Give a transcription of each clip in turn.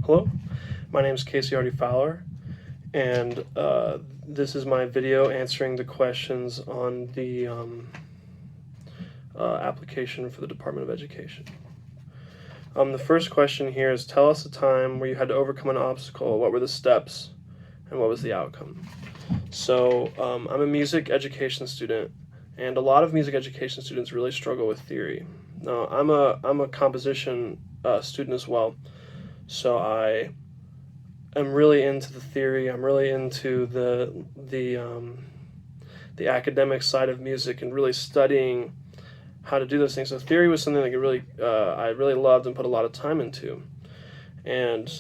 Hello, my name is Casey Hardy Fowler, and this is my video answering the questions on the application for the Department of Education. The first question here is, tell us a time where you had to overcome an obstacle. What were the steps, and what was the outcome? So I'm a music education student, and a lot of music education students really struggle with theory. Now, I'm a composition student as well, so I am really into the theory. I'm really into the academic side of music and really studying how to do those things. So theory was something that I really loved and put a lot of time into. And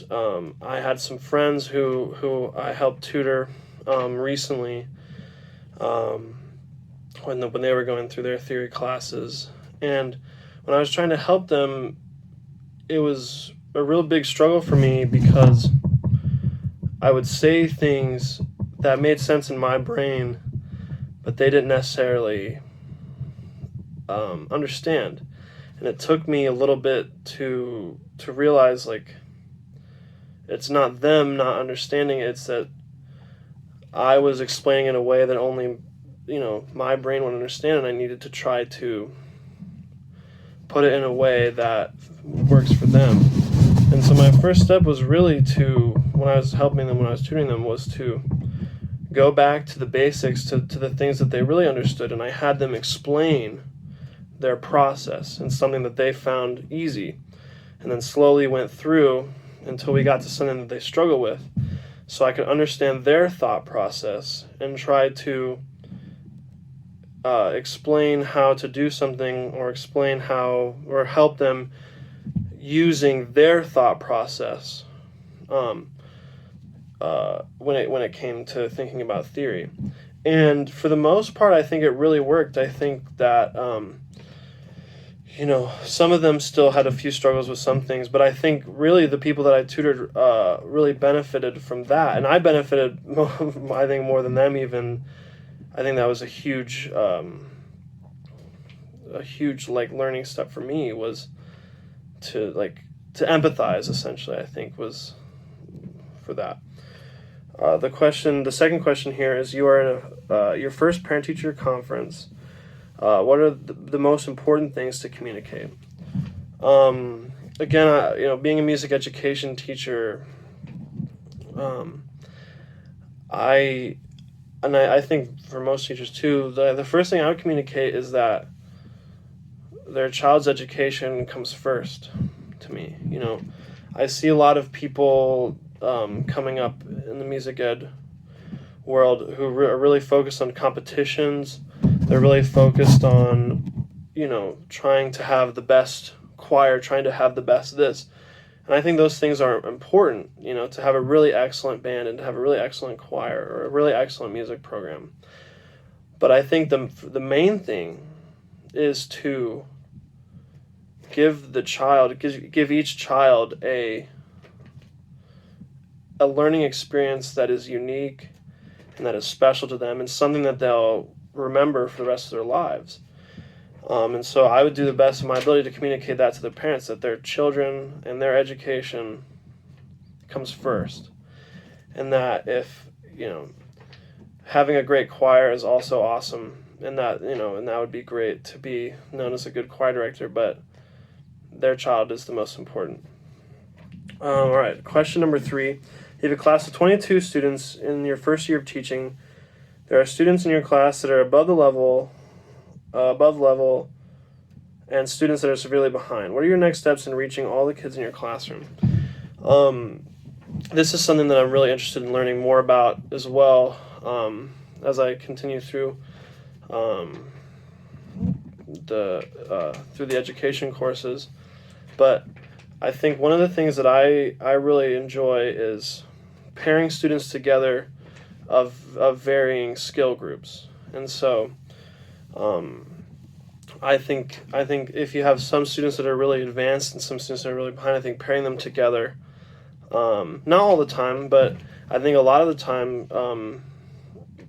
I had some friends who I helped tutor recently when they were going through their theory classes. And when I was trying to help them, it was a real big struggle for me because I would say things that made sense in my brain, but they didn't necessarily understand. And it took me a little bit to realize, like, it's not them not understanding, it's that I was explaining in a way that only, my brain would understand, and I needed to try to put it in a way that works for them. And so my first step was really when I was helping them, when I was tutoring them, was to go back to the basics, to the things that they really understood, and I had them explain their process and something that they found easy, and then slowly went through until we got to something that they struggle with, so I could understand their thought process and try to explain how to do something, or explain how, or help them using their thought process when it came to thinking about theory. And for the most part, I think it really worked. I think that some of them still had a few struggles with some things, but I think really the people that I tutored really benefited from that, and I benefited, I think, more than them even. I think that was a huge learning step for me, was to empathize, essentially, I think, was for that. The second question here is, you are in your first parent-teacher conference. What are the most important things to communicate? Again, being a music education teacher, I think for most teachers too, the first thing I would communicate is that their child's education comes first to me. I see a lot of people coming up in the music ed world who are really focused on competitions. They're really focused on, trying to have the best choir, trying to have the best this. And I think those things are important, to have a really excellent band and to have a really excellent choir or a really excellent music program. But I think the main thing is to give each child a learning experience that is unique and that is special to them, and something that they'll remember for the rest of their lives. And so I would do the best of my ability to communicate that to the parents, that their children and their education comes first. And that if, having a great choir is also awesome, and that, and that would be great to be known as a good choir director, but their child is the most important. All right, question number 3. You have a class of 22 students in your first year of teaching. There are students in your class that are above level, and students that are severely behind. What are your next steps in reaching all the kids in your classroom? This is something that I'm really interested in learning more about as well, as I continue through the education courses. But I think one of the things that I really enjoy is pairing students together of varying skill groups. And so I think if you have some students that are really advanced and some students that are really behind, I think pairing them together, not all the time, but I think a lot of the time,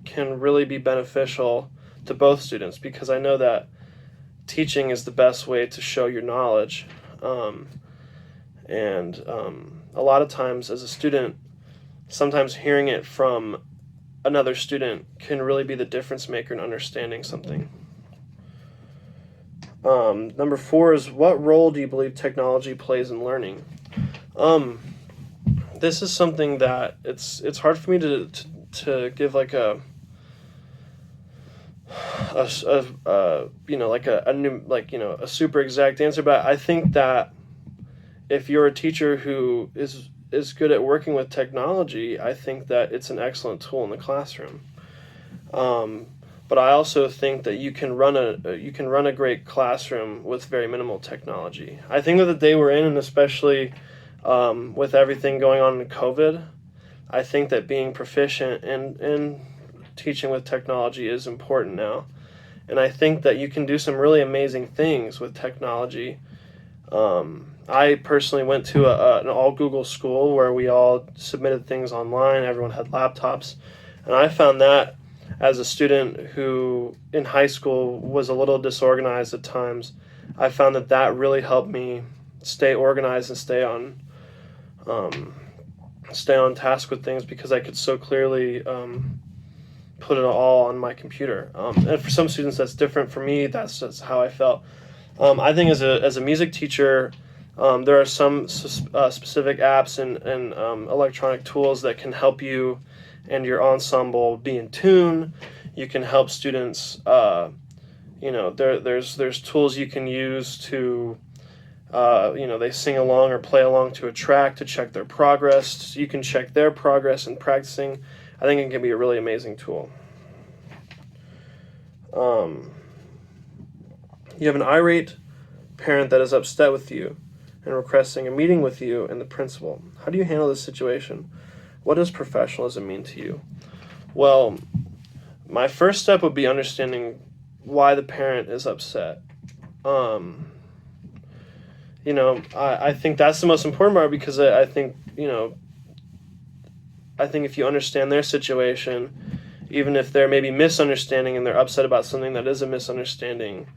can really be beneficial to both students, because I know that teaching is the best way to show your knowledge, and a lot of times as a student, sometimes hearing it from another student can really be the difference maker in understanding something. Number 4 is, what role do you believe technology plays in learning? This is something that it's hard for me to give like a new, like, a super exact answer, but I think that if you're a teacher who is good at working with technology, I think that it's an excellent tool in the classroom. But I also think that you can run a great classroom with very minimal technology. I think that the day we're in, and especially with everything going on in COVID, I think that being proficient in teaching with technology is important now. And I think that you can do some really amazing things with technology. I personally went to an all Google school where we all submitted things online. Everyone had laptops. And I found that as a student who in high school was a little disorganized at times, I found that really helped me stay organized and stay on task with things, because I could so clearly put it all on my computer. And for some students that's different. For me, that's just how I felt. I think as a music teacher, there are some specific apps and electronic tools that can help you and your ensemble be in tune. You can help students. There's tools you can use to, they sing along or play along to a track to check their progress. So you can check their progress in practicing. I think it can be a really amazing tool. You have an irate parent that is upset with you and requesting a meeting with you and the principal. How do you handle this situation? What does professionalism mean to you? Well, my first step would be understanding why the parent is upset. I think that's the most important part, because I think if you understand their situation, even if they're maybe misunderstanding and they're upset about something that is a misunderstanding,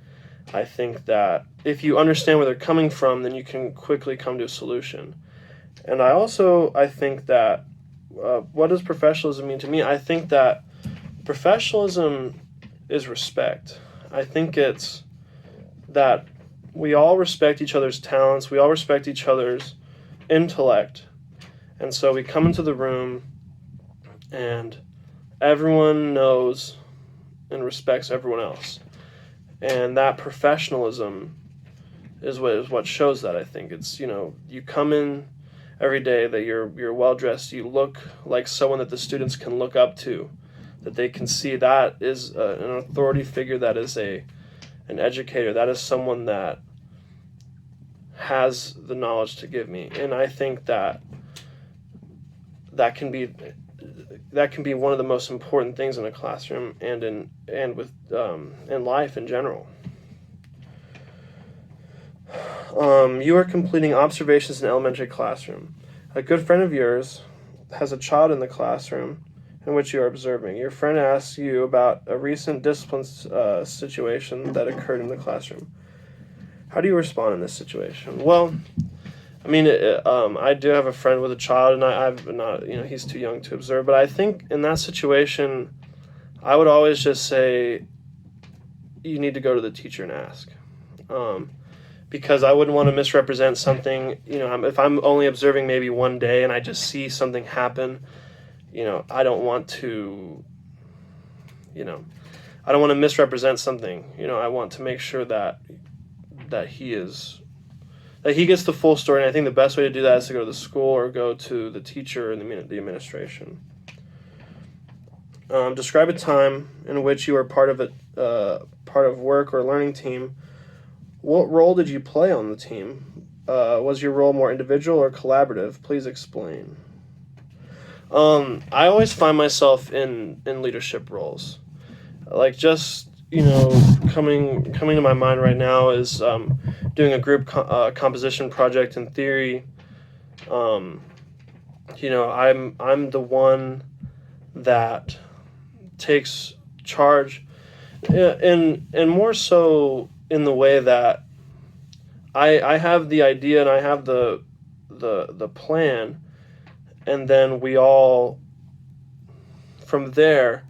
I think that if you understand where they're coming from, then you can quickly come to a solution. And I think that what does professionalism mean to me? I think that professionalism is respect. I think it's that we all respect each other's talents, we all respect each other's intellect, and so we come into the room and everyone knows and respects everyone else. And that professionalism is what shows that. I think it's, you come in every day, that you're well dressed, you look like someone that the students can look up to, that they can see that is an authority figure, that is an educator, that is someone that has the knowledge to give me. And I think that can be one of the most important things in a classroom and in life in general. You are completing observations in an elementary classroom. A good friend of yours has a child in the classroom in which you are observing. Your friend asks you about a recent discipline situation that occurred in the classroom. How do you respond in this situation? Well, I mean, I do have a friend with a child, and I've not, he's too young to observe. But I think in that situation, I would always just say, you need to go to the teacher and ask, because I wouldn't want to misrepresent something. If I'm only observing maybe one day and I just see something happen, I don't want to, misrepresent something. I want to make sure that he gets the full story. And I think the best way to do that is to go to the school or go to the teacher and the administration. Describe a time in which you were part of work or learning team. What role did you play on the team? Was your role more individual or collaborative? Please explain. I always find myself in leadership roles. Like, just, coming to my mind right now is doing a group composition project in theory. I'm the one that takes charge, and more so in the way that I have the idea and I have the the plan, and then we all from there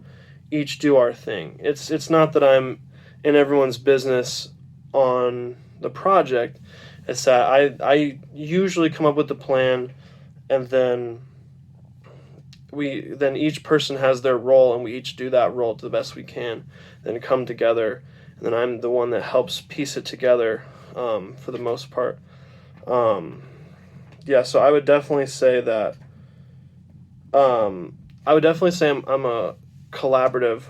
each do our thing. It's not that I'm in everyone's business on the project. It's that I usually come up with the plan, and then each person has their role, and we each do that role to the best we can, then come together, and then I'm the one that helps piece it together for the most part. Yeah, so I would definitely say that I'm a collaborative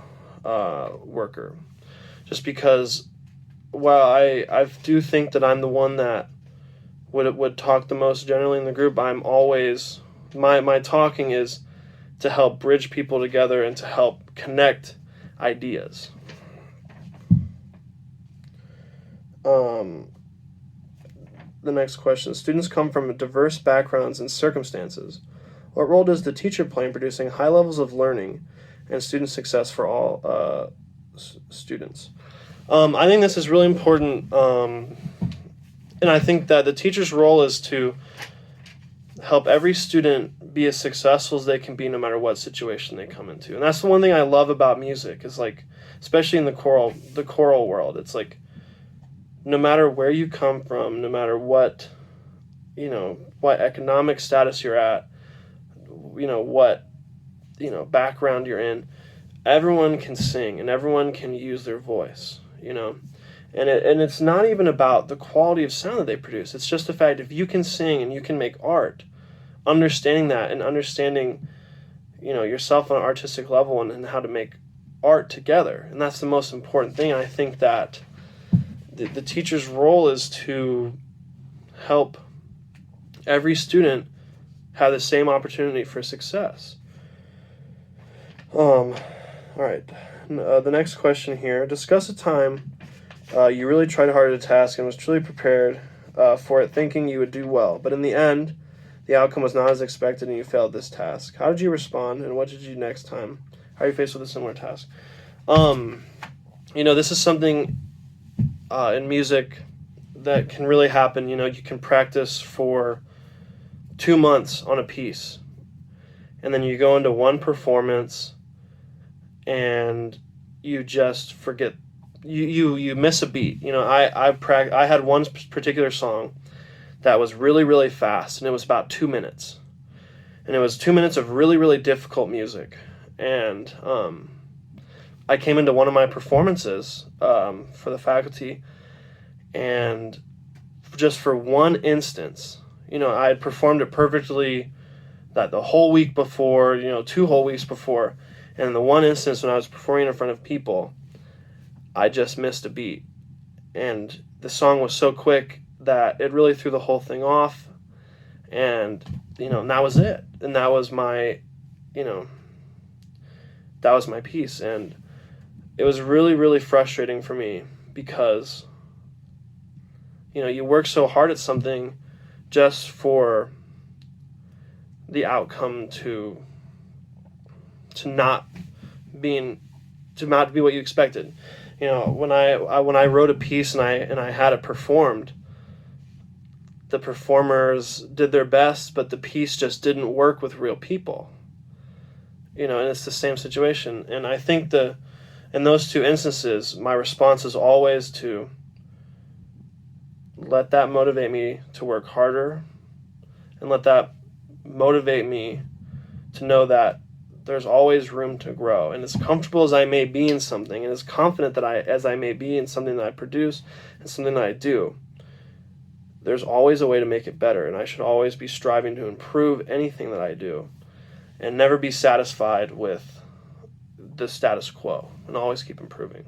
worker, just because while I do think that I'm the one that would talk the most generally in the group, I'm always my talking is to help bridge people together and to help connect ideas. The next question: students come from diverse backgrounds and circumstances. What role does the teacher play in producing high levels of learning and student success for all students? I think this is really important, and I think that the teacher's role is to help every student be as successful as they can be no matter what situation they come into. And that's the one thing I love about music is, like, especially in the choral world, it's like no matter where you come from, no matter what economic status you're at, what background you're in, everyone can sing and everyone can use their voice, and it's not even about the quality of sound that they produce. It's just the fact, if you can sing and you can make art, understanding that and understanding yourself on an artistic level and how to make art together, and that's the most important thing. I think that the teacher's role is to help every student have the same opportunity for success. All right. The next question here: discuss a time you really tried hard at a task and was truly prepared for it, thinking you would do well, but in the end, the outcome was not as expected and you failed this task. How did you respond, and what did you do next time? How are you faced with a similar task? This is something in music that can really happen. You can practice for 2 months on a piece, and then you go into one performance and you just forget. You miss a beat. I had one particular song that was really, really fast, and it was about 2 minutes, and it was 2 minutes of really, really difficult music. And I came into one of my performances for the faculty, and just for one instance, I had performed it perfectly that the whole week before, 2 whole weeks before, and in the one instance when I was performing in front of people, I just missed a beat, and the song was so quick that it really threw the whole thing off, and and that was it, and that was my piece, and it was really, really frustrating for me because you work so hard at something just for the outcome to not be what you expected. When I wrote a piece and I had it performed, the performers did their best, but the piece just didn't work with real people. And it's the same situation. And I think in those 2 instances, my response is always to let that motivate me to work harder, and let that motivate me to know that there's always room to grow. And as comfortable as I may be in something, and as confident as I may be in something that I produce and something that I do, there's always a way to make it better, and I should always be striving to improve anything that I do and never be satisfied with the status quo, and always keep improving.